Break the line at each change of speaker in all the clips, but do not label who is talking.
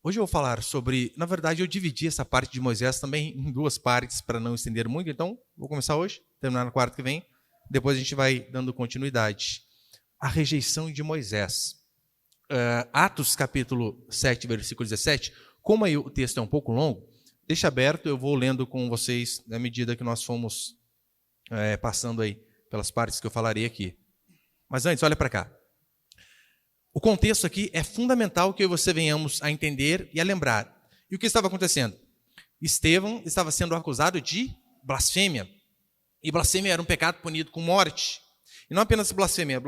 Hoje eu vou falar sobre, na verdade eu dividi essa parte de Moisés também em duas partes para não estender muito, então vou começar hoje, terminar na quarta que vem, depois a gente vai dando continuidade. A rejeição de Moisés. Atos capítulo 7, versículo 17, como aí o texto é um pouco longo, deixa aberto, eu vou lendo com vocês na medida que nós fomos passando aí pelas partes que eu falarei aqui. Mas antes, olha para cá. O contexto aqui é fundamental que eu e você venhamos a entender e a lembrar. E o que estava acontecendo? Estevão estava sendo acusado de blasfêmia. E blasfêmia era um pecado punido com morte. E não apenas blasfêmia,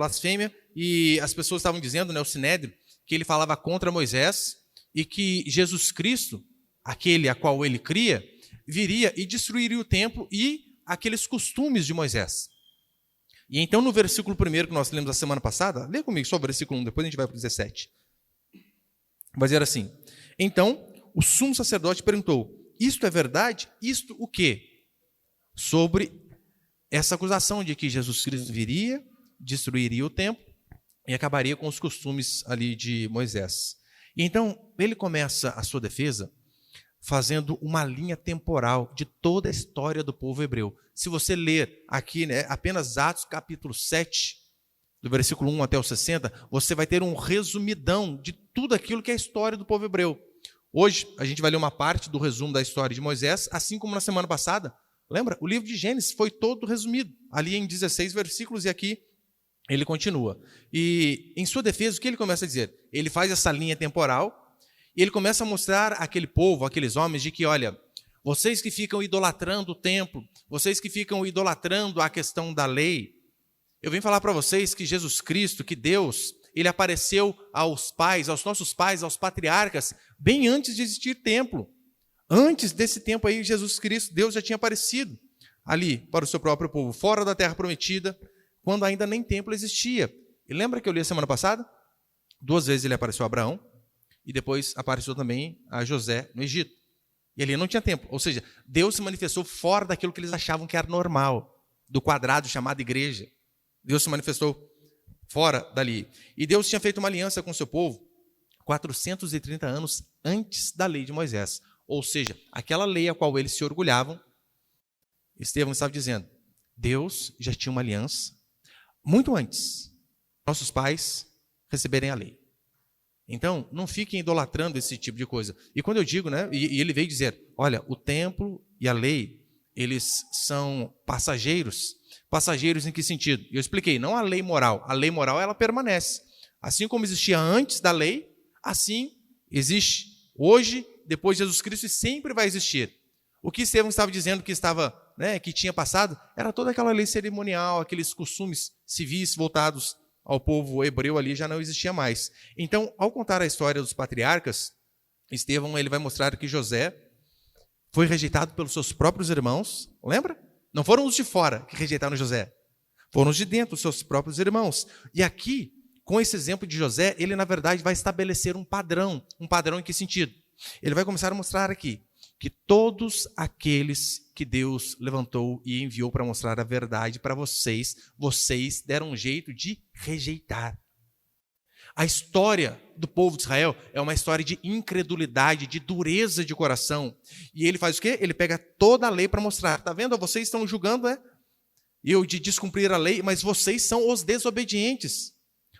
e as pessoas estavam dizendo, o Sinédrio, que ele falava contra Moisés e que Jesus Cristo, aquele a qual ele cria, viria e destruiria o templo e aqueles costumes de Moisés. E então no versículo 1 que nós lemos a semana passada, lê comigo só o versículo 1, depois a gente vai para o 17. Vai dizer assim: então o sumo sacerdote perguntou, isto é verdade? Isto o quê? Sobre essa acusação de que Jesus Cristo viria, destruiria o templo e acabaria com os costumes ali de Moisés. E então ele começa a sua defesa fazendo uma linha temporal de toda a história do povo hebreu. Se você ler aqui, apenas Atos capítulo 7, do versículo 1 até o 60, você vai ter um resumidão de tudo aquilo que é a história do povo hebreu. Hoje, a gente vai ler uma parte do resumo da história de Moisés, assim como na semana passada. Lembra? O livro de Gênesis foi todo resumido, ali em 16 versículos, e aqui ele continua. E em sua defesa, o que ele começa a dizer? Ele faz essa linha temporal, e ele começa a mostrar àquele povo, àqueles homens, de que, olha, vocês que ficam idolatrando o templo, vocês que ficam idolatrando a questão da lei, eu venho falar para vocês que Jesus Cristo, que Deus, ele apareceu aos pais, aos nossos pais, aos patriarcas, bem antes de existir templo. Antes desse tempo aí, Jesus Cristo, Deus já tinha aparecido ali para o seu próprio povo, fora da terra prometida, quando ainda nem templo existia. E lembra que eu li a semana passada? 2 vezes ele apareceu a Abraão, e depois apareceu também a José no Egito. E ali não tinha templo. Ou seja, Deus se manifestou fora daquilo que eles achavam que era normal, do quadrado chamado igreja. Deus se manifestou fora dali. E Deus tinha feito uma aliança com o seu povo 430 anos antes da lei de Moisés. Ou seja, aquela lei a qual eles se orgulhavam, Estevão estava dizendo, Deus já tinha uma aliança muito antes nossos pais receberem a lei. Então, não fiquem idolatrando esse tipo de coisa. E quando eu digo, e ele veio dizer, olha, o templo e a lei, eles são passageiros. Passageiros em que sentido? Eu expliquei, não a lei moral. A lei moral, ela permanece. Assim como existia antes da lei, assim existe hoje, depois de Jesus Cristo, e sempre vai existir. O que Estevão estava dizendo que tinha passado, era toda aquela lei cerimonial, aqueles costumes civis voltados ao povo hebreu ali, já não existia mais. Então, ao contar a história dos patriarcas, Estevão ele vai mostrar que José foi rejeitado pelos seus próprios irmãos, lembra? Não foram os de fora que rejeitaram José, foram os de dentro, os seus próprios irmãos. E aqui, com esse exemplo de José, ele na verdade vai estabelecer um padrão em que sentido? Ele vai começar a mostrar aqui que todos aqueles que Deus levantou e enviou para mostrar a verdade para vocês, vocês deram um jeito de rejeitar. A história do povo de Israel é uma história de incredulidade, de dureza de coração. E ele faz o quê? Ele pega toda a lei para mostrar. Está vendo? Vocês estão julgando, eu de descumprir a lei, mas vocês são os desobedientes.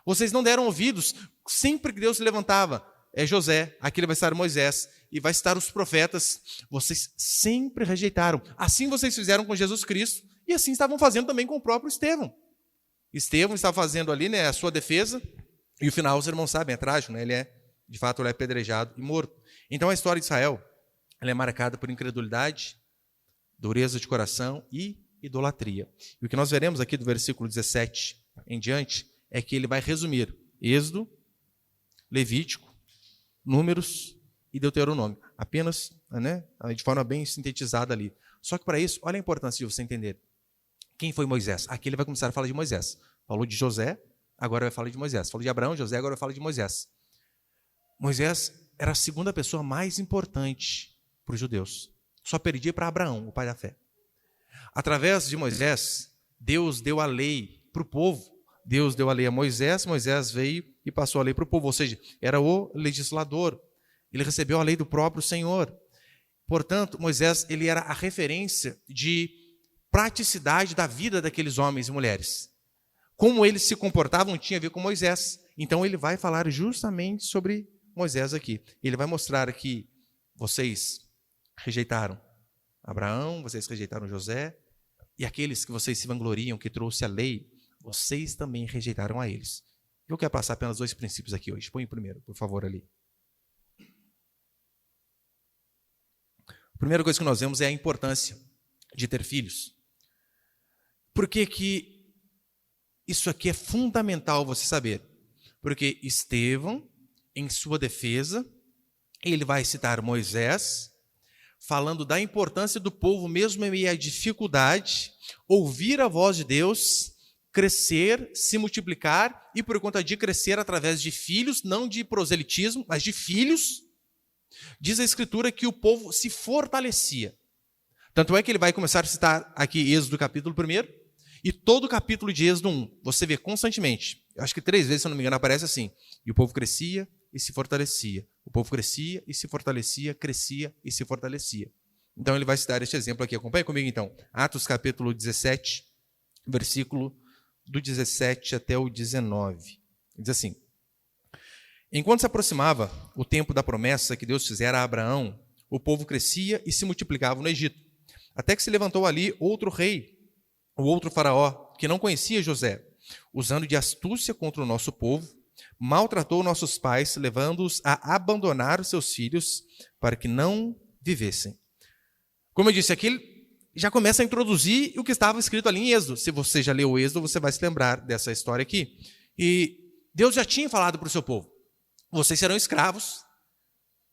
Vocês não deram ouvidos. Sempre que Deus se levantava, é José, aqui ele vai estar Moisés, e vai estar os profetas, vocês sempre rejeitaram. Assim vocês fizeram com Jesus Cristo, e assim estavam fazendo também com o próprio Estevão. Estevão estava fazendo ali a sua defesa, e o final os irmãos sabem, é trágico, de fato ele é apedrejado e morto. Então a história de Israel, ela é marcada por incredulidade, dureza de coração e idolatria. E o que nós veremos aqui do versículo 17 em diante, é que ele vai resumir Êxodo, Levítico, Números e Deuteronômio, apenas de forma bem sintetizada ali. Só que para isso, olha a importância de você entender. Quem foi Moisés? Aqui ele vai começar a falar de Moisés. Falou de José, agora vai falar de Moisés. Falou de Abraão, José, agora vai falar de Moisés. Moisés era a segunda pessoa mais importante para os judeus. Só perdia para Abraão, o pai da fé. Através de Moisés, Deus deu a lei para o povo. Deus deu a lei a Moisés, Moisés veio e passou a lei para o povo, ou seja, era o legislador. Ele recebeu a lei do próprio Senhor. Portanto, Moisés ele era a referência de praticidade da vida daqueles homens e mulheres. Como eles se comportavam tinha a ver com Moisés. Então ele vai falar justamente sobre Moisés aqui. Ele vai mostrar que vocês rejeitaram Abraão, vocês rejeitaram José, e aqueles que vocês se vangloriam, que trouxe a lei, vocês também rejeitaram a eles. Eu quero passar apenas 2 princípios aqui hoje. Põe o primeiro, por favor, ali. A primeira coisa que nós vemos é a importância de ter filhos. Por que isso aqui é fundamental você saber? Porque Estevão, em sua defesa, ele vai citar Moisés, falando da importância do povo, mesmo em meio à dificuldade, ouvir a voz de Deus, crescer, se multiplicar, e por conta de crescer através de filhos, não de proselitismo, mas de filhos. Diz a Escritura que o povo se fortalecia. Tanto é que ele vai começar a citar aqui Êxodo capítulo 1, e todo o capítulo de Êxodo 1, você vê constantemente, acho que 3 vezes, se eu não me engano, aparece assim, e o povo crescia e se fortalecia. O povo crescia e se fortalecia, crescia e se fortalecia. Então ele vai citar este exemplo aqui. Acompanhe comigo então. Atos capítulo 17, versículo do 17 até o 19. Diz assim: enquanto se aproximava o tempo da promessa que Deus fizera a Abraão, o povo crescia e se multiplicava no Egito. Até que se levantou ali outro rei, o outro faraó, que não conhecia José, usando de astúcia contra o nosso povo, maltratou nossos pais, levando-os a abandonar os seus filhos para que não vivessem. Como eu disse, aqui ele já começa a introduzir o que estava escrito ali em Êxodo. Se você já leu o Êxodo, você vai se lembrar dessa história aqui. E Deus já tinha falado para o seu povo: vocês serão escravos,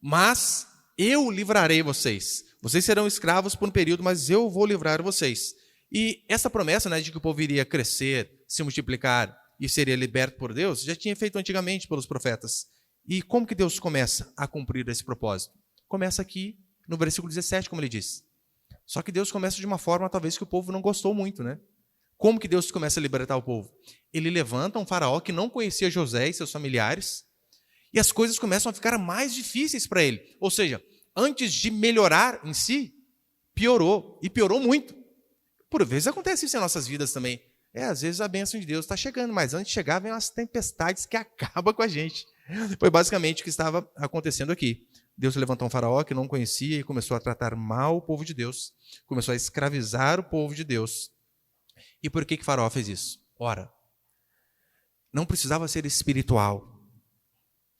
mas eu livrarei vocês. Vocês serão escravos por um período, mas eu vou livrar vocês. E essa promessa, né, de que o povo iria crescer, se multiplicar e seria liberto por Deus, já tinha feito antigamente pelos profetas. E como que Deus começa a cumprir esse propósito? Começa aqui no versículo 17, como ele diz. Só que Deus começa de uma forma talvez que o povo não gostou muito, né? Como que Deus começa a libertar o povo? Ele levanta um faraó que não conhecia José e seus familiares, e as coisas começam a ficar mais difíceis para ele. Ou seja, antes de melhorar em si, piorou, e piorou muito. Por vezes acontece isso em nossas vidas também. Às vezes a bênção de Deus está chegando, mas antes de chegar vem umas tempestades que acabam com a gente. Foi basicamente o que estava acontecendo aqui. Deus levantou um faraó que não conhecia e começou a tratar mal o povo de Deus. Começou a escravizar o povo de Deus. E por que faraó fez isso? Ora, não precisava ser espiritual.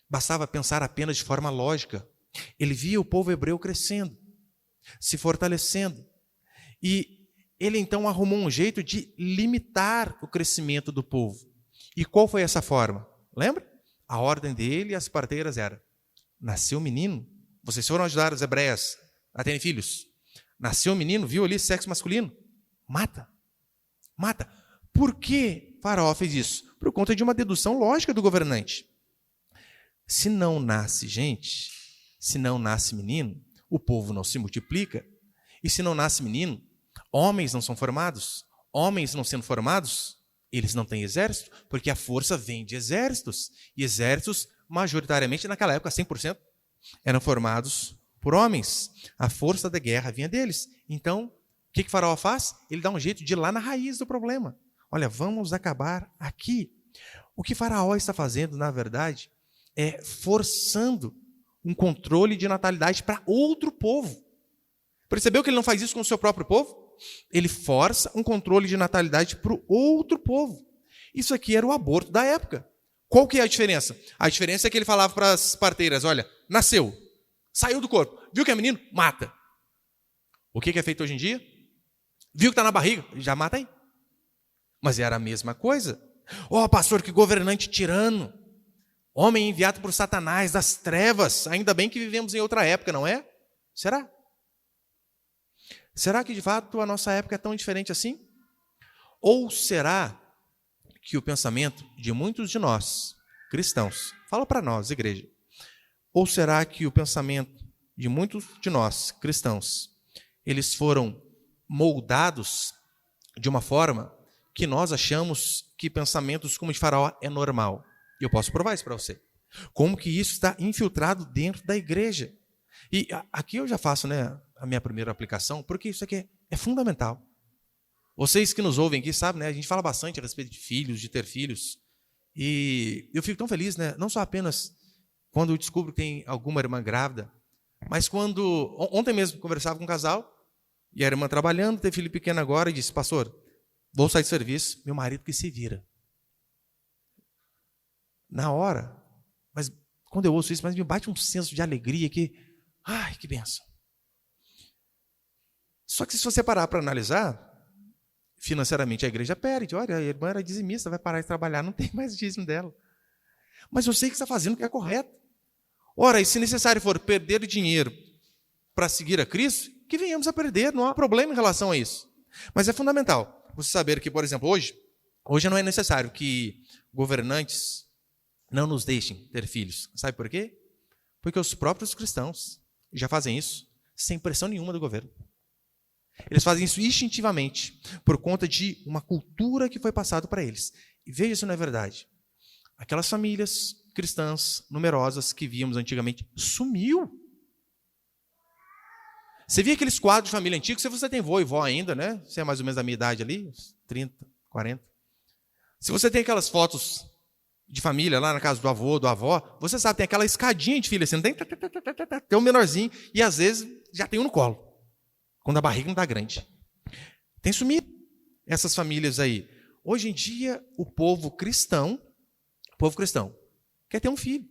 Bastava pensar apenas de forma lógica. Ele via o povo hebreu crescendo, se fortalecendo. E ele então arrumou um jeito de limitar o crescimento do povo. E qual foi essa forma? Lembra? A ordem dele e as parteiras era: nasceu um menino, vocês foram ajudar as hebreias a terem filhos. Nasceu um menino, viu ali sexo masculino? Mata. Mata. Por que Faraó fez isso? Por conta de uma dedução lógica do governante. Se não nasce gente, se não nasce menino, o povo não se multiplica. E se não nasce menino, homens não são formados. Homens não sendo formados, eles não têm exército, porque a força vem de exércitos. E exércitos, majoritariamente, naquela época, 100%, eram formados por homens. A força da guerra vinha deles. Então, o que Faraó faz? Ele dá um jeito de ir lá na raiz do problema. Olha, vamos acabar aqui. O que Faraó está fazendo, na verdade, é forçando um controle de natalidade para outro povo. Percebeu que ele não faz isso com o seu próprio povo? Ele força um controle de natalidade para o outro povo. Isso aqui era o aborto da época. Qual que é a diferença? A diferença é que ele falava para as parteiras: olha, nasceu, saiu do corpo, viu que é menino? Mata. O que é feito hoje em dia? Viu que está na barriga? Já mata aí. Mas era a mesma coisa. Pastor, que governante tirano. Homem enviado por Satanás das trevas. Ainda bem que vivemos em outra época, não é? Será? Será que de fato a nossa época é tão diferente assim? Ou será que o pensamento de muitos de nós, cristãos, fala para nós, igreja, ou será que o pensamento de muitos de nós, cristãos, eles foram moldados de uma forma que nós achamos que pensamentos como de Faraó é normal? E eu posso provar isso para você. Como que isso está infiltrado dentro da igreja. E aqui eu já faço, né, a minha primeira aplicação, porque isso aqui é fundamental. Vocês que nos ouvem aqui sabem, né, a gente fala bastante a respeito de filhos, de ter filhos. E eu fico tão feliz, né, não só apenas quando eu descubro que tem alguma irmã grávida, mas quando... Ontem mesmo conversava com um casal, e a irmã trabalhando, teve filho pequeno agora, e disse, pastor, vou sair de serviço, meu marido que se vira. Na hora, mas quando eu ouço isso, mas me bate um senso de alegria que, ai, que bênção. Só que se você parar para analisar, financeiramente a igreja perde. Olha, a irmã era dizimista, vai parar de trabalhar, não tem mais dízimo dela. Mas eu sei que está fazendo o que é correto. Ora, e se necessário for perder dinheiro para seguir a Cristo, que venhamos a perder, não há problema em relação a isso. Mas é fundamental você saber que, por exemplo, hoje não é necessário que governantes não nos deixem ter filhos. Sabe por quê? Porque os próprios cristãos já fazem isso sem pressão nenhuma do governo. Eles fazem isso instintivamente, por conta de uma cultura que foi passada para eles. E veja se não é verdade. Aquelas famílias cristãs numerosas que víamos antigamente, sumiu. Você via aqueles quadros de família antigos, se você tem vô e vó ainda, né? Você é mais ou menos da minha idade ali, uns 30, 40. Se você tem aquelas fotos de família lá na casa do avô, da avó, você sabe, tem aquela escadinha de filho assim, não tem? Tem um menorzinho e às vezes já tem um no colo, quando a barriga não está grande. Tem sumido essas famílias aí. Hoje em dia, o povo cristão quer ter um filho.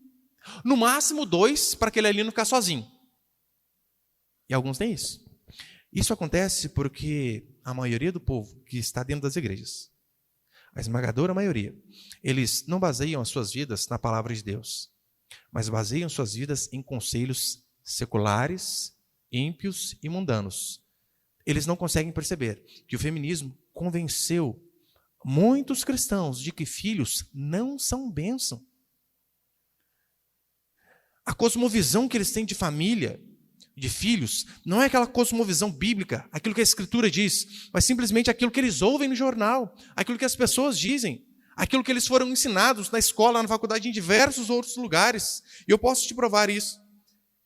No máximo 2, para aquele ali não ficar sozinho. E alguns têm isso. Isso acontece porque a maioria do povo que está dentro das igrejas, a esmagadora maioria, eles não baseiam as suas vidas na palavra de Deus, mas baseiam suas vidas em conselhos seculares, ímpios e mundanos. Eles não conseguem perceber que o feminismo convenceu muitos cristãos de que filhos não são bênção. A cosmovisão que eles têm de família, de filhos, não é aquela cosmovisão bíblica, aquilo que a Escritura diz, mas simplesmente aquilo que eles ouvem no jornal, aquilo que as pessoas dizem, aquilo que eles foram ensinados na escola, na faculdade, em diversos outros lugares. E eu posso te provar isso,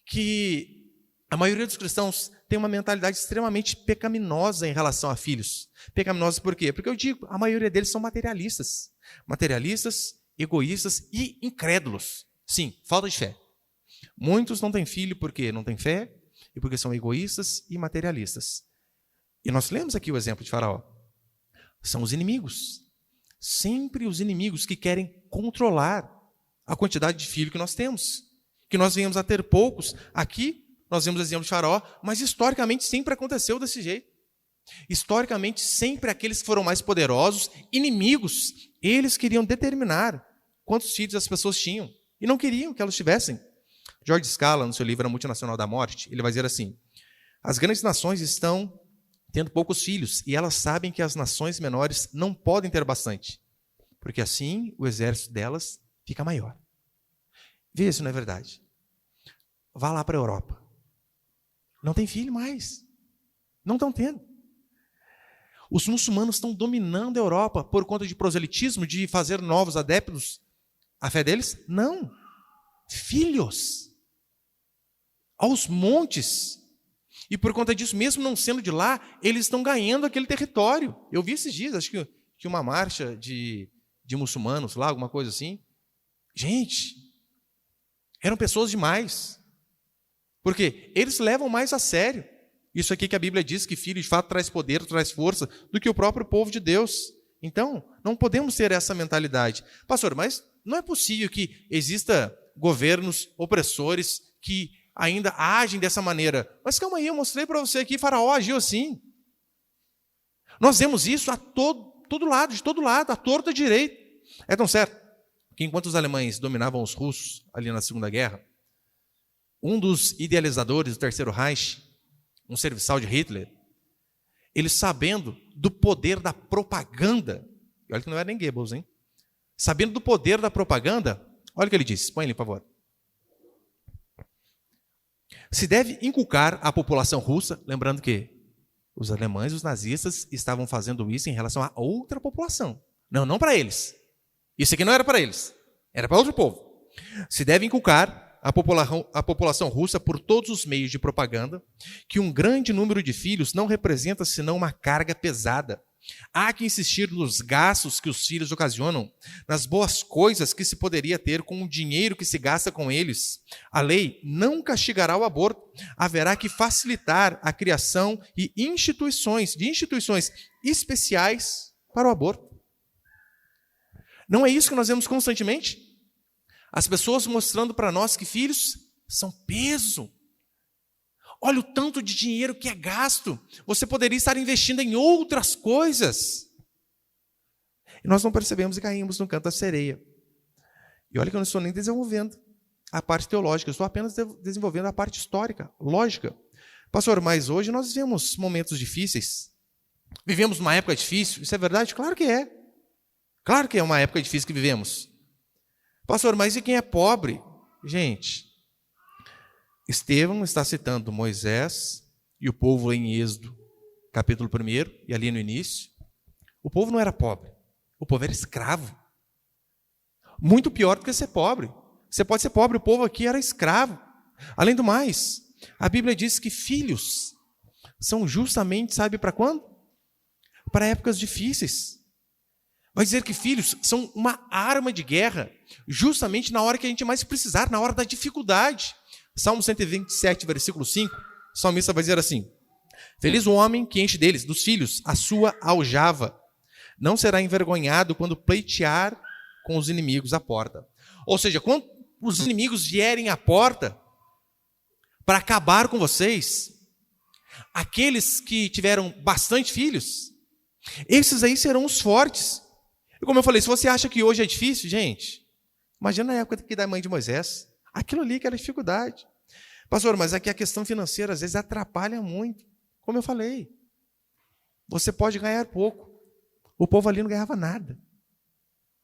que a maioria dos cristãos tem uma mentalidade extremamente pecaminosa em relação a filhos. Pecaminosa por quê? Porque eu digo, a maioria deles são materialistas. Materialistas, egoístas e incrédulos. Sim, falta de fé. Muitos não têm filho porque não têm fé e porque são egoístas e materialistas. E nós lemos aqui o exemplo de Faraó. São os inimigos. Sempre os inimigos que querem controlar a quantidade de filho que nós temos. Que nós venhamos a ter poucos. Aqui nós vemos o exemplo de Faraó, mas historicamente sempre aconteceu desse jeito. Historicamente sempre aqueles que foram mais poderosos, inimigos, eles queriam determinar quantos filhos as pessoas tinham e não queriam que elas tivessem. George Scala, no seu livro A Multinacional da Morte, ele vai dizer assim: as grandes nações estão tendo poucos filhos e elas sabem que as nações menores não podem ter bastante, porque assim o exército delas fica maior. Veja se não é verdade. Vá lá para a Europa. Não tem filho mais. Não estão tendo. Os muçulmanos estão dominando a Europa por conta de proselitismo, de fazer novos adeptos à fé deles? Não. Filhos. Aos montes. E por conta disso, mesmo não sendo de lá, eles estão ganhando aquele território. Eu vi esses dias, acho que uma marcha de muçulmanos lá, alguma coisa assim. Gente, eram pessoas demais. Porque eles levam mais a sério isso aqui que a Bíblia diz, que filho de fato traz poder, traz força, do que o próprio povo de Deus. Então, não podemos ter essa mentalidade. Pastor, mas não é possível que exista governos opressores que ainda agem dessa maneira. Mas calma aí, eu mostrei para você aqui, Faraó agiu assim. Nós vemos isso a todo lado, de todo lado, à torta direita. É tão certo que enquanto os alemães dominavam os russos ali na Segunda Guerra, um dos idealizadores do Terceiro Reich, um serviçal de Hitler, ele sabendo do poder da propaganda, e olha que não era nem Goebbels, hein? Sabendo do poder da propaganda, olha o que ele disse, põe ali, por favor. Se deve inculcar à população russa, lembrando que os alemães, os nazistas, estavam fazendo isso em relação a outra população. Não para eles. Isso aqui não era para eles, era para outro povo. Se deve inculcar a população russa por todos os meios de propaganda que um grande número de filhos não representa senão uma carga pesada. Há que insistir nos gastos que os filhos ocasionam, nas boas coisas que se poderia ter com o dinheiro que se gasta com eles. A lei não castigará o aborto. Haverá que facilitar a criação de instituições especiais para o aborto. Não é isso que nós vemos constantemente? As pessoas mostrando para nós que filhos são peso. Olha o tanto de dinheiro que é gasto. Você poderia estar investindo em outras coisas. E nós não percebemos e caímos no canto da sereia. E olha que eu não estou nem desenvolvendo a parte teológica, eu estou apenas desenvolvendo a parte histórica, lógica. Pastor, mas hoje nós vivemos momentos difíceis. Vivemos uma época difícil. Isso é verdade? Claro que é. Claro que é uma época difícil que vivemos. Pastor, mas e quem é pobre? Gente, Estevão está citando Moisés e o povo em Êxodo, capítulo 1, e ali no início. O povo não era pobre, o povo era escravo. Muito pior do que ser pobre. Você pode ser pobre, o povo aqui era escravo. Além do mais, a Bíblia diz que filhos são justamente, sabe para quando? Para épocas difíceis. Vai dizer que filhos são uma arma de guerra, justamente na hora que a gente mais precisar, na hora da dificuldade. Salmo 127, versículo 5, o salmista vai dizer assim: feliz o homem que enche deles, dos filhos, a sua aljava. Não será envergonhado quando pleitear com os inimigos à porta. Ou seja, quando os inimigos vierem à porta para acabar com vocês, aqueles que tiveram bastante filhos, esses aí serão os fortes. E como eu falei, se você acha que hoje é difícil, gente, imagina na época da mãe de Moisés. Aquilo ali que era dificuldade. Pastor, mas aqui a questão financeira às vezes atrapalha muito. Como eu falei, você pode ganhar pouco. O povo ali não ganhava nada.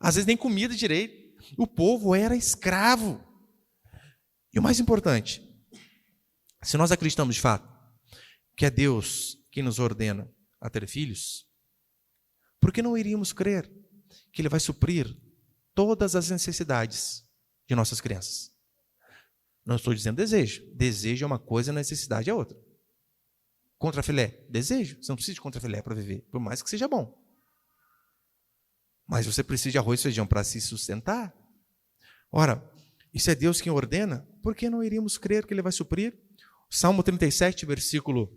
Às vezes nem comida direito. O povo era escravo. E o mais importante, se nós acreditamos de fato que é Deus quem nos ordena a ter filhos, por que não iríamos crer que Ele vai suprir todas as necessidades de nossas crianças? Não estou dizendo desejo. Desejo é uma coisa, necessidade é outra. Contrafilé, desejo. Você não precisa de contrafilé para viver, por mais que seja bom. Mas você precisa de arroz e feijão para se sustentar. Ora, isso é Deus quem ordena, por que não iríamos crer que Ele vai suprir? Salmo 37, versículo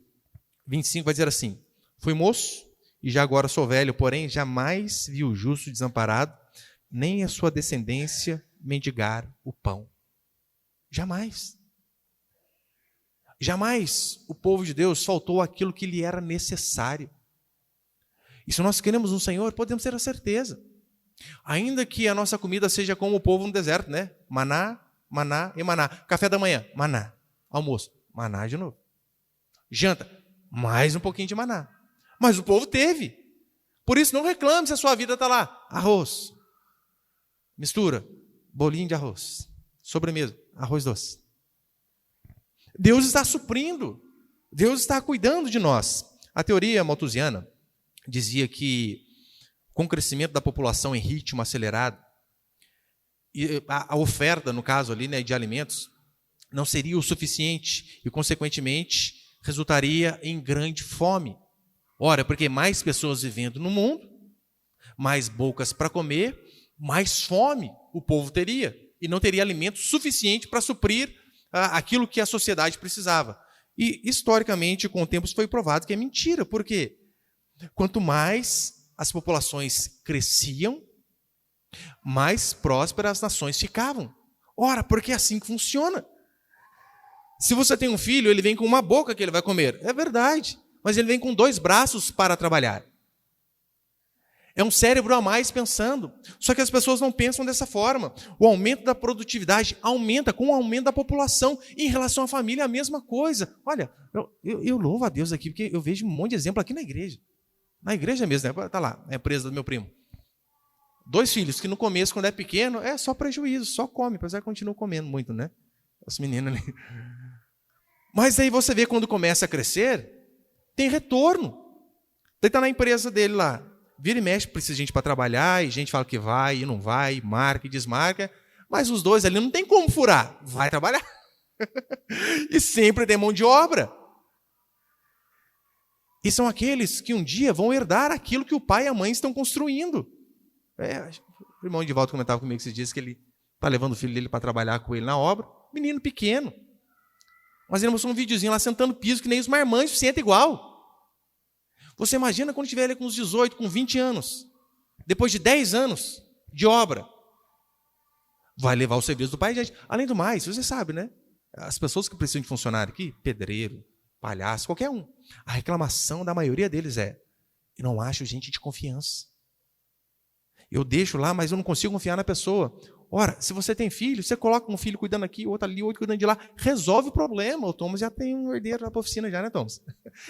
25, vai dizer assim: fui moço e já agora sou velho, porém jamais vi o justo desamparado, nem a sua descendência mendigar o pão. Jamais. Jamais o povo de Deus faltou aquilo que lhe era necessário. E se nós queremos um Senhor, podemos ter a certeza. Ainda que a nossa comida seja como o povo no deserto, né? Maná, maná e maná. Café da manhã, maná. Almoço, maná de novo. Janta, mais um pouquinho de maná. Mas o povo teve. Por isso não reclame se a sua vida está lá. Arroz. Mistura. Bolinho de arroz. Sobremesa. Arroz doce. Deus está suprindo. Deus está cuidando de nós. A teoria malthusiana dizia que com o crescimento da população em ritmo acelerado, e a oferta, no caso ali, né, de alimentos, não seria o suficiente e, consequentemente, resultaria em grande fome. Ora, porque mais pessoas vivendo no mundo, mais bocas para comer, mais fome o povo teria. E não teria alimento suficiente para suprir aquilo que a sociedade precisava. E, historicamente, com o tempo, isso foi provado que é mentira. Por quê? Quanto mais as populações cresciam, mais prósperas as nações ficavam. Ora, porque é assim que funciona. Se você tem um filho, ele vem com uma boca que ele vai comer. É verdade. Mas ele vem com 2 braços para trabalhar. É um cérebro a mais pensando. Só que as pessoas não pensam dessa forma. O aumento da produtividade aumenta com o aumento da população. Em relação à família, é a mesma coisa. Olha, eu louvo a Deus aqui, porque eu vejo um monte de exemplo aqui na igreja. Na igreja mesmo, né? Está lá, a empresa do meu primo. 2 filhos que no começo, quando é pequeno, é só prejuízo, só come. Apesar que continua comendo muito, né? As meninas ali. Mas aí você vê quando começa a crescer, tem retorno. Daí está na empresa dele lá. Vira e mexe, precisa de gente para trabalhar, e gente fala que vai e não vai, marca e desmarca. Mas os dois ali não tem como furar. Vai trabalhar. E sempre tem mão de obra. E são aqueles que um dia vão herdar aquilo que o pai e a mãe estão construindo. O irmão de volta comentava comigo esses dias que ele está levando o filho dele para trabalhar com ele na obra. Menino pequeno. Mas ele mostrou um videozinho lá sentando piso que nem os marmanjos, senta igual. Você imagina quando tiver ele com uns 18, com 20 anos. Depois de 10 anos de obra. Vai levar o serviço do pai, gente. Além do mais, você sabe, né? As pessoas que precisam de funcionário aqui, pedreiro, palhaço, qualquer um. A reclamação da maioria deles é: eu não acho gente de confiança. Eu deixo lá, mas eu não consigo confiar na pessoa. Ora, se você tem filho, você coloca um filho cuidando aqui, outro ali, outro cuidando de lá, resolve o problema. O Thomas já tem um herdeiro lá para a oficina já, né, Thomas?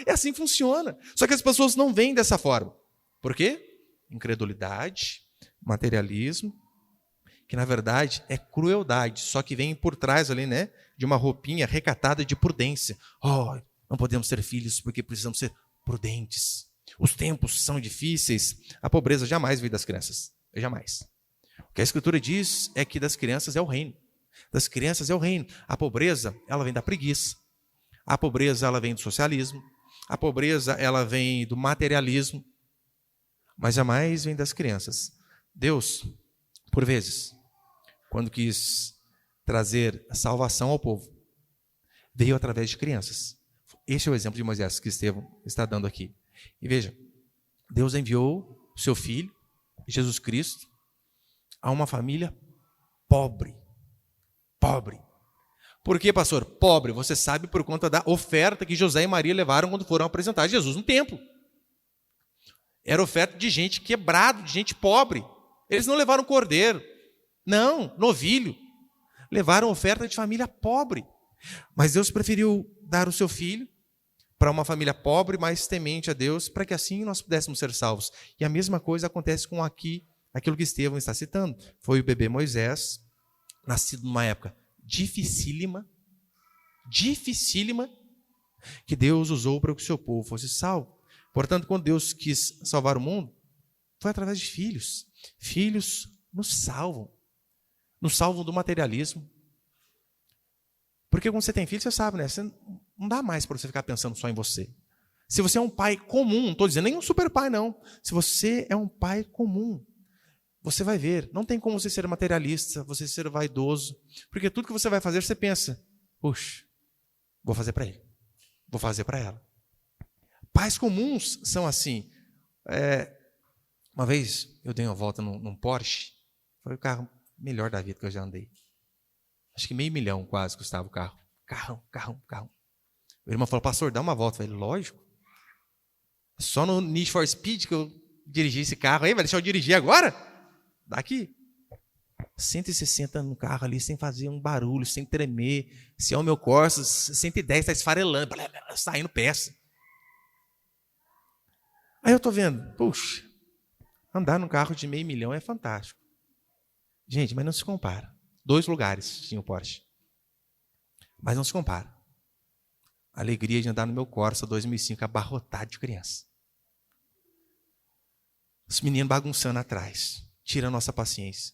É assim que funciona. Só que as pessoas não veem dessa forma. Por quê? Incredulidade, materialismo, que na verdade é crueldade, só que vem por trás ali, né, de uma roupinha recatada de prudência. Não podemos ter filhos porque precisamos ser prudentes. Os tempos são difíceis. A pobreza jamais veio das crianças. Jamais. O que a Escritura diz é que das crianças é o reino. Das crianças é o reino. A pobreza, ela vem da preguiça. A pobreza, ela vem do socialismo. A pobreza, ela vem do materialismo. Mas jamais vem das crianças. Deus, por vezes, quando quis trazer salvação ao povo, veio através de crianças. Este é o exemplo de Moisés que Estevão está dando aqui. E veja, Deus enviou o seu filho, Jesus Cristo, a uma família pobre. Pobre. Por que, pastor? Pobre, você sabe, por conta da oferta que José e Maria levaram quando foram apresentar Jesus no templo. Era oferta de gente quebrada, de gente pobre. Eles não levaram cordeiro, não, novilho. Levaram oferta de família pobre. Mas Deus preferiu dar o seu filho para uma família pobre, mas temente a Deus, para que assim nós pudéssemos ser salvos. E a mesma coisa acontece com aquilo que Estevão está citando. Foi o bebê Moisés, nascido numa época dificílima, que Deus usou para que o seu povo fosse salvo. Portanto, quando Deus quis salvar o mundo, foi através de filhos. Filhos nos salvam do materialismo. Porque quando você tem filho, você sabe, né? Você não dá mais para você ficar pensando só em você. Se você é um pai comum, não estou dizendo nem um super pai, não. Se você é um pai comum, você vai ver, não tem como você ser materialista, você ser vaidoso, porque tudo que você vai fazer, você pensa: puxa, vou fazer para ele, vou fazer para ela. Pais comuns são assim. Uma vez eu dei uma volta num Porsche, foi o carro melhor da vida que eu já andei. Acho que $500 mil quase custava o carro. Carrão. O irmão falou: pastor, dá uma volta. Eu falei: lógico. Só no Need for Speed que eu dirigi esse carro aí, vai deixar eu dirigir agora? Daqui. 160 no carro ali, sem fazer um barulho, sem tremer. Se é o meu Corsa, 110 está esfarelando, saindo peça. Aí eu estou vendo, puxa, andar num carro de $500 mil é fantástico. Gente, mas não se compara. 2 lugares tinha o Porsche. Mas não se compara. A alegria de andar no meu Corsa 2005 abarrotado de criança. Os meninos bagunçando atrás, tirando nossa paciência.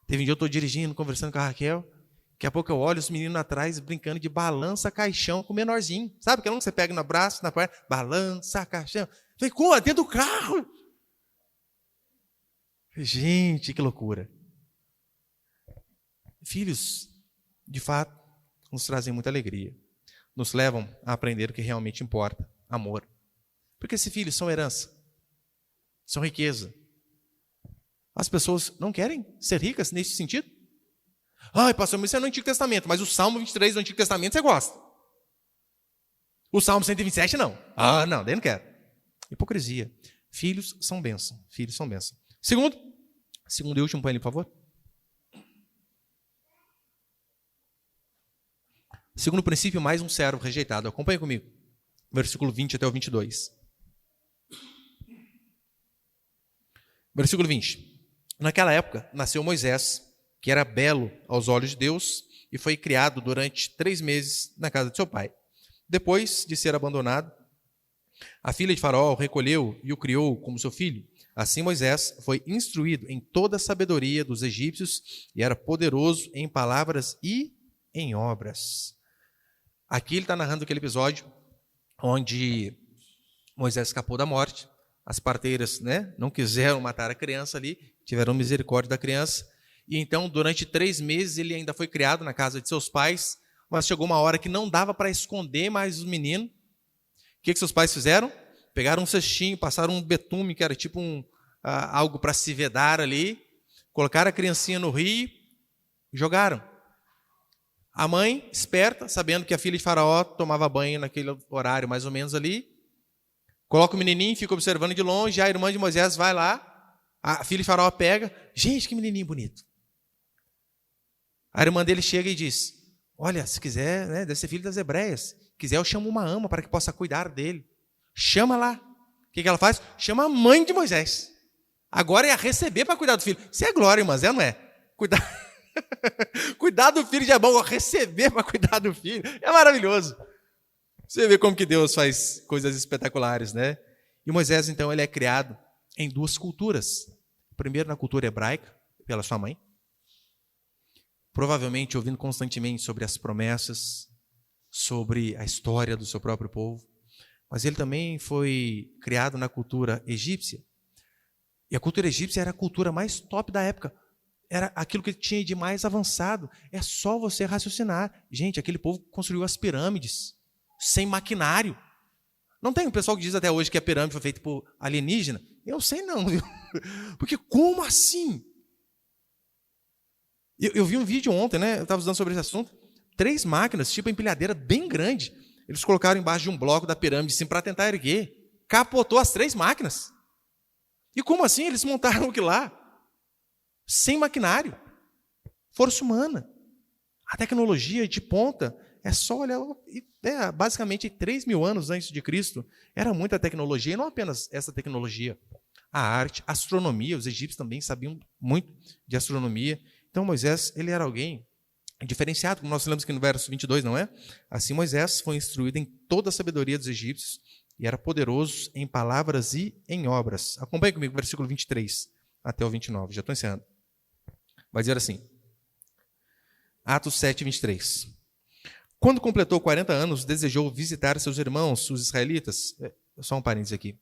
Teve um dia eu estou dirigindo, conversando com a Raquel, daqui a pouco eu olho os meninos atrás brincando de balança caixão com o menorzinho. Sabe aquele que você pega no braço, na perna, balança caixão. Falei: como? Dentro do carro. Gente, que loucura. Filhos, de fato, nos trazem muita alegria. Nos levam a aprender o que realmente importa: amor. Porque esses filhos são herança, são riqueza. As pessoas não querem ser ricas nesse sentido. Ai, pastor, mas isso é no Antigo Testamento, mas o Salmo 23 do Antigo Testamento você gosta. O Salmo 127 não. Não, daí não quero. Hipocrisia. Filhos são bênção. Filhos são bênção. Segundo e último, põe ali, por favor. Segundo princípio, mais um servo rejeitado. Acompanhe comigo. Versículo 20 até o 22. Versículo 20. Naquela época, nasceu Moisés, que era belo aos olhos de Deus, e foi criado durante 3 meses na casa de seu pai. Depois de ser abandonado, a filha de Faraó o recolheu e o criou como seu filho. Assim Moisés foi instruído em toda a sabedoria dos egípcios e era poderoso em palavras e em obras. Aqui ele está narrando aquele episódio onde Moisés escapou da morte. As parteiras, não quiseram matar a criança ali, tiveram misericórdia da criança. E então, durante 3 meses, ele ainda foi criado na casa de seus pais, mas chegou uma hora que não dava para esconder mais o menino. O que seus pais fizeram? Pegaram um cestinho, passaram um betume, que era tipo algo para se vedar ali, colocaram a criancinha no rio e jogaram. A mãe, esperta, sabendo que a filha de Faraó tomava banho naquele horário mais ou menos ali, coloca o menininho, fica observando de longe, a irmã de Moisés vai lá, a filha de Faraó pega, gente, que menininho bonito. A irmã dele chega e diz, olha, se quiser, deve ser filho das hebreias, se quiser eu chamo uma ama para que possa cuidar dele. Chama lá. O que ela faz? Chama a mãe de Moisés. Agora é a receber para cuidar do filho. Isso é glória, irmãs, não é? Cuidar do filho já é bom, receber para cuidar do filho é maravilhoso. Você vê como que Deus faz coisas espetaculares, né? E Moisés, então, ele é criado em 2 culturas. Primeiro na cultura hebraica, pela sua mãe, provavelmente ouvindo constantemente sobre as promessas, sobre a história do seu próprio povo. Mas ele também foi criado na cultura egípcia. E a cultura egípcia era a cultura mais top da época. Era aquilo que tinha de mais avançado. É só você raciocinar. Gente, aquele povo construiu as pirâmides sem maquinário. Não tem um pessoal que diz até hoje que a pirâmide foi feita por alienígena? Eu sei não, viu? Porque como assim? Eu vi um vídeo ontem, eu estava estudando sobre esse assunto. 3 máquinas, tipo empilhadeira bem grande. Eles colocaram embaixo de um bloco da pirâmide assim, para tentar erguer. Capotou as 3 máquinas. E como assim? Eles montaram aquilo lá? Sem maquinário. Força humana. A tecnologia de ponta é só olhar. Basicamente, 3.000 anos antes de Cristo, era muita tecnologia. E não apenas essa tecnologia. A arte, a astronomia. Os egípcios também sabiam muito de astronomia. Então, Moisés, ele era alguém diferenciado, como nós lemos aqui no verso 22, não é? Assim Moisés foi instruído em toda a sabedoria dos egípcios e era poderoso em palavras e em obras. Acompanhe comigo o versículo 23 até o 29, já estou encerrando. Vai dizer assim, Atos 7, 23. Quando completou 40 anos, desejou visitar seus irmãos, os israelitas. Só um parênteses aqui.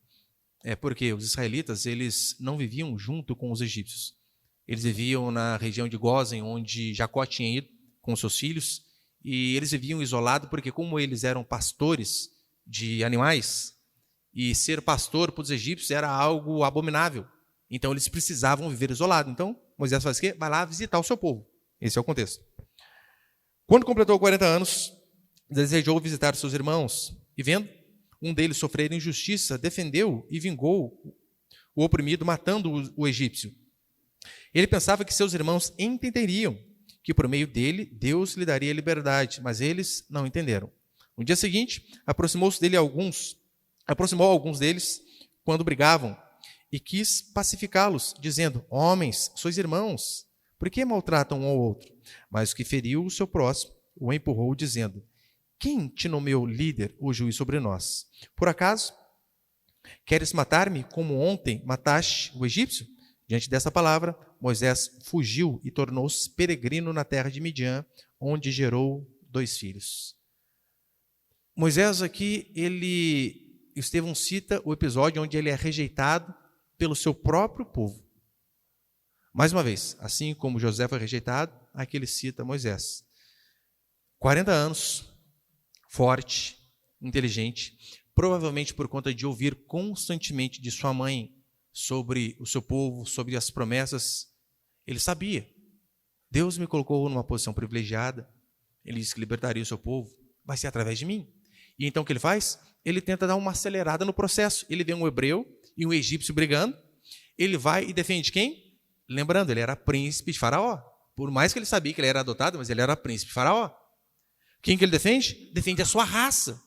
Porque os israelitas, eles não viviam junto com os egípcios. Eles viviam na região de Gósen, onde Jacó tinha ido com seus filhos, e eles viviam isolados porque, como eles eram pastores de animais, e ser pastor para os egípcios era algo abominável, então eles precisavam viver isolados. Então, Moisés faz o quê? Vai lá visitar o seu povo. Esse é o contexto. Quando completou 40 anos, desejou visitar seus irmãos, e vendo um deles sofrer injustiça, defendeu e vingou o oprimido, matando o egípcio. Ele pensava que seus irmãos entenderiam que por meio dele Deus lhe daria liberdade, mas eles não entenderam. No dia seguinte, aproximou alguns deles quando brigavam e quis pacificá-los, dizendo: homens, sois irmãos, por que maltratam um ao outro? Mas o que feriu o seu próximo o empurrou, dizendo: quem te nomeou líder ou juiz sobre nós? Por acaso queres matar-me como ontem mataste o egípcio? Diante dessa palavra, Moisés fugiu e tornou-se peregrino na terra de Midian, onde gerou 2 filhos. Moisés aqui, Estevão cita o episódio onde ele é rejeitado pelo seu próprio povo. Mais uma vez, assim como José foi rejeitado, aqui ele cita Moisés. 40 anos, forte, inteligente, provavelmente por conta de ouvir constantemente de sua mãe sobre o seu povo, sobre as promessas. Ele sabia. Deus me colocou numa posição privilegiada. Ele disse que libertaria o seu povo. Vai ser através de mim. E então o que ele faz? Ele tenta dar uma acelerada no processo. Ele vê um hebreu e um egípcio brigando. Ele vai e defende quem? Lembrando, ele era príncipe de Faraó. Por mais que ele sabia que ele era adotado, mas ele era príncipe de Faraó. Quem que ele defende? Defende a sua raça.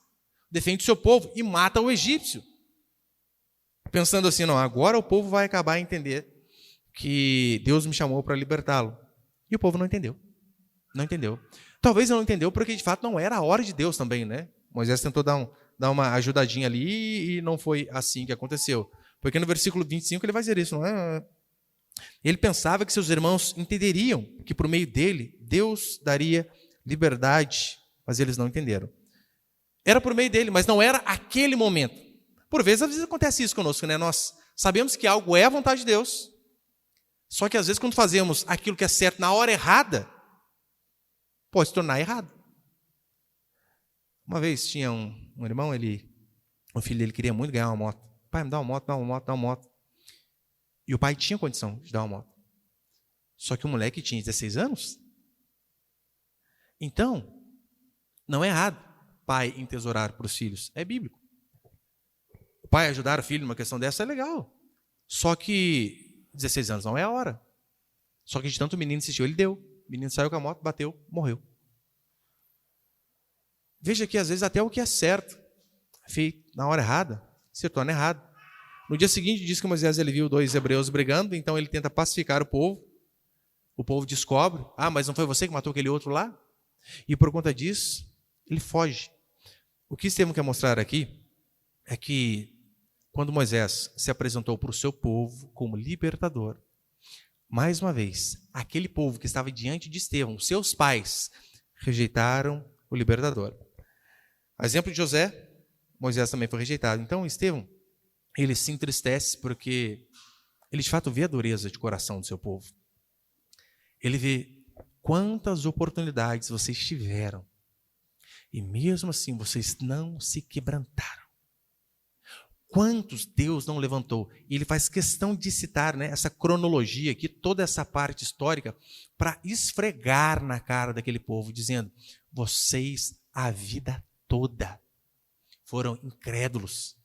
Defende o seu povo e mata o egípcio. Pensando assim, não, agora o povo vai acabar a entender que Deus me chamou para libertá-lo. E o povo não entendeu. Não entendeu. Talvez não entendeu porque, de fato, não era a hora de Deus também, né? Moisés tentou dar uma ajudadinha ali e não foi assim que aconteceu. Porque no versículo 25 ele vai dizer isso, não é? Ele pensava que seus irmãos entenderiam que por meio dele Deus daria liberdade, mas eles não entenderam. Era por meio dele, mas não era aquele momento. Por vezes, às vezes acontece isso conosco, né? Nós sabemos que algo é a vontade de Deus, só que às vezes quando fazemos aquilo que é certo na hora errada, pode se tornar errado. Uma vez tinha um irmão, o filho dele queria muito ganhar uma moto. Pai, me dá uma moto, dá uma moto, dá uma moto. E o pai tinha condição de dar uma moto. Só que o moleque tinha 16 anos. Então, não é errado pai entesourar para os filhos. É bíblico. O pai ajudar o filho numa questão dessa é legal. Só que 16 anos não é a hora. Só que de tanto o menino insistiu, ele deu. O menino saiu com a moto, bateu, morreu. Veja que às vezes até o que é certo, feito na hora errada, se torna errado. No dia seguinte diz que Moisés ele viu 2 hebreus brigando, então ele tenta pacificar o povo. O povo descobre, mas não foi você que matou aquele outro lá? E por conta disso, ele foge. O que Estevão quer mostrar aqui é que quando Moisés se apresentou para o seu povo como libertador, mais uma vez, aquele povo que estava diante de Estevão, seus pais, rejeitaram o libertador. A exemplo de José, Moisés também foi rejeitado. Então, Estevão, ele se entristece porque ele de fato vê a dureza de coração do seu povo. Ele vê quantas oportunidades vocês tiveram e mesmo assim vocês não se quebrantaram. Quantos Deus não levantou? E ele faz questão de citar, essa cronologia aqui, toda essa parte histórica, para esfregar na cara daquele povo, dizendo: vocês a vida toda foram incrédulos,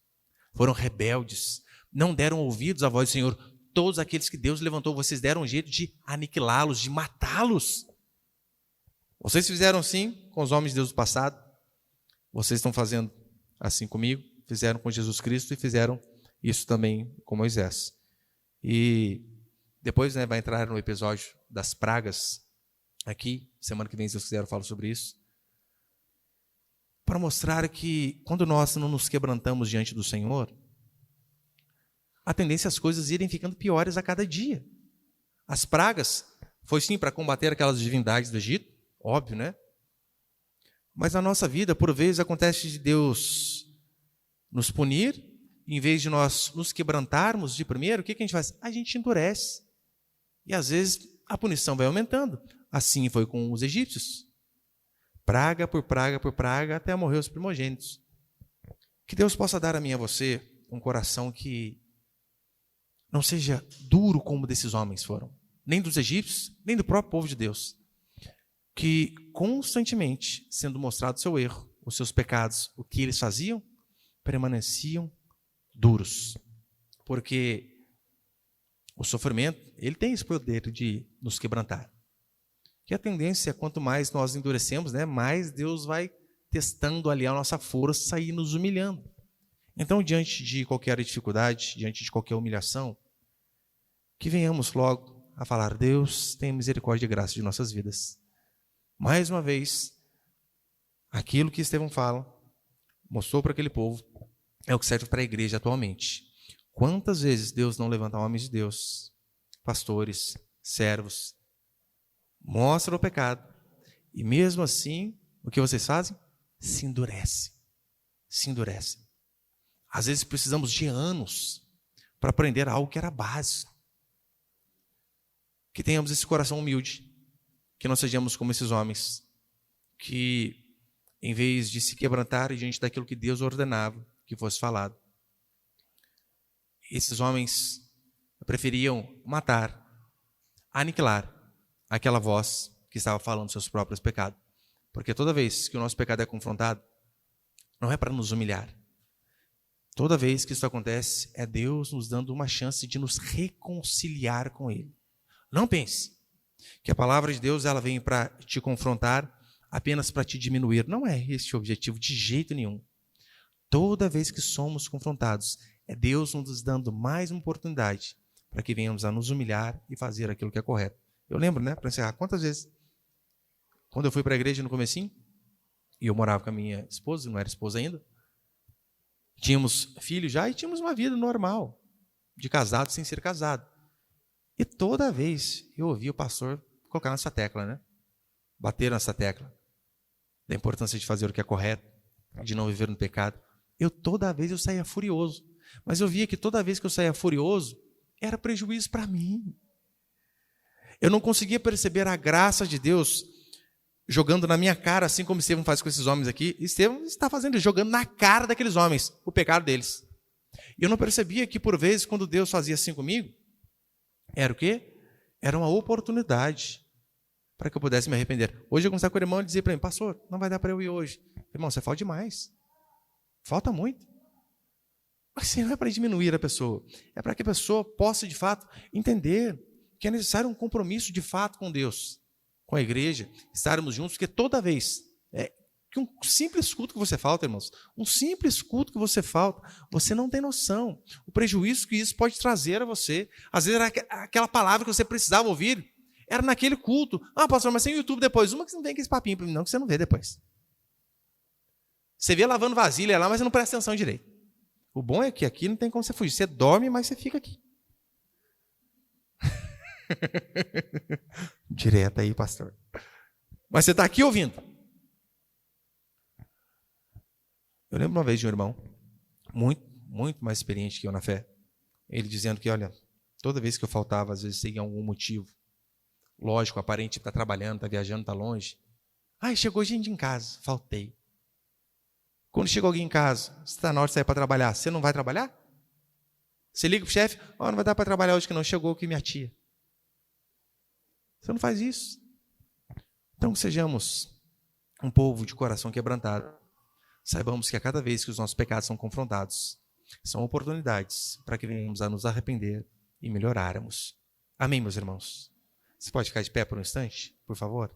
foram rebeldes, não deram ouvidos à voz do Senhor. Todos aqueles que Deus levantou, vocês deram um jeito de aniquilá-los, de matá-los. Vocês fizeram assim com os homens de Deus do passado, vocês estão fazendo assim comigo, fizeram com Jesus Cristo e fizeram isso também com Moisés. E depois vai entrar no episódio das pragas, aqui, semana que vem, se Deus quiser, eu falo sobre isso, para mostrar que quando nós não nos quebrantamos diante do Senhor, a tendência é as coisas irem ficando piores a cada dia. As pragas foi sim para combater aquelas divindades do Egito, óbvio, né? Mas na nossa vida, por vezes, acontece de Deus nos punir, em vez de nós nos quebrantarmos de primeiro, o que a gente faz? A gente endurece. E às vezes a punição vai aumentando. Assim foi com os egípcios. Praga por praga por praga, até morrer os primogênitos. Que Deus possa dar a mim e a você um coração que não seja duro como o desses homens foram. Nem dos egípcios, nem do próprio povo de Deus. Que constantemente, sendo mostrado o seu erro, os seus pecados, o que eles faziam, permaneciam duros. Porque o sofrimento, ele tem esse poder de nos quebrantar. Que a tendência, quanto mais nós endurecemos, mais Deus vai testando ali a nossa força e nos humilhando. Então, diante de qualquer dificuldade, diante de qualquer humilhação, que venhamos logo a falar: Deus, tem misericórdia e graça de nossas vidas. Mais uma vez, aquilo que Estevão fala, mostrou para aquele povo, é o que serve para a igreja atualmente. Quantas vezes Deus não levanta homens de Deus, pastores, servos, mostra o pecado, e mesmo assim, o que vocês fazem? Se endurece. Se endurece. Às vezes precisamos de anos para aprender algo que era básico. Que tenhamos esse coração humilde, que não sejamos como esses homens, que em vez de se quebrantar diante daquilo que Deus ordenava que fosse falado, esses homens preferiam matar, aniquilar aquela voz que estava falando seus próprios pecados. Porque toda vez que o nosso pecado é confrontado, não é para nos humilhar. Toda vez que isso acontece, é Deus nos dando uma chance de nos reconciliar com Ele. Não pense que a palavra de Deus ela vem para te confrontar apenas para te diminuir. Não é esse o objetivo de jeito nenhum. Toda vez que somos confrontados, é Deus nos dando mais uma oportunidade para que venhamos a nos humilhar e fazer aquilo que é correto. Eu lembro, para encerrar, quantas vezes, quando eu fui para a igreja no comecinho, e eu morava com a minha esposa, não era esposa ainda, tínhamos filhos já e tínhamos uma vida normal. de casado sem ser casado. E toda vez eu ouvi o pastor colocar nessa tecla, né? Bater nessa tecla. Da importância de fazer o que é correto, de não viver no pecado. Toda vez eu saía furioso. Mas eu via que toda vez que eu saía furioso, era prejuízo para mim. Eu não conseguia perceber a graça de Deus jogando na minha cara, assim como Estevão faz com esses homens aqui. Estevão está fazendo, jogando na cara daqueles homens o pecado deles. E eu não percebia que, por vezes, quando Deus fazia assim comigo, era o quê? Era uma oportunidade para que eu pudesse me arrepender. Hoje eu conversava com o irmão e dizia para mim, pastor, não vai dar para eu ir hoje. Irmão, você falta demais. Falta muito. Mas não é para diminuir a pessoa. É para que a pessoa possa, de fato, entender que é necessário um compromisso, de fato, com Deus, com a igreja, estarmos juntos, porque toda vez que um simples culto que você falta, irmãos, um simples culto que você falta, você não tem noção. O prejuízo que isso pode trazer a você. Às vezes era aquela palavra que você precisava ouvir, era naquele culto. Ah, pastor, mas tem o YouTube depois. Uma que você não tem aquele papinho para mim, não, que você não vê depois. Você vê lavando vasilha lá, mas você não presta atenção direito. O bom é que aqui não tem como você fugir. Você dorme, mas você fica aqui. Direto aí, pastor. Mas você está aqui ouvindo. Eu lembro uma vez de um irmão, muito mais experiente que eu na fé, ele dizendo que, olha, toda vez que eu faltava, às vezes tem algum motivo, lógico, aparente, está trabalhando, está viajando, está longe. Chegou gente em casa, faltei. Quando chega alguém em casa, você está na hora de sair para trabalhar, você não vai trabalhar? Você liga para o chefe, não vai dar para trabalhar hoje que não chegou aqui minha tia. Você não faz isso. Então, sejamos um povo de coração quebrantado. Saibamos que a cada vez que os nossos pecados são confrontados, são oportunidades para que venhamos a nos arrepender e melhorarmos. Amém, meus irmãos? Você pode ficar de pé por um instante, por favor?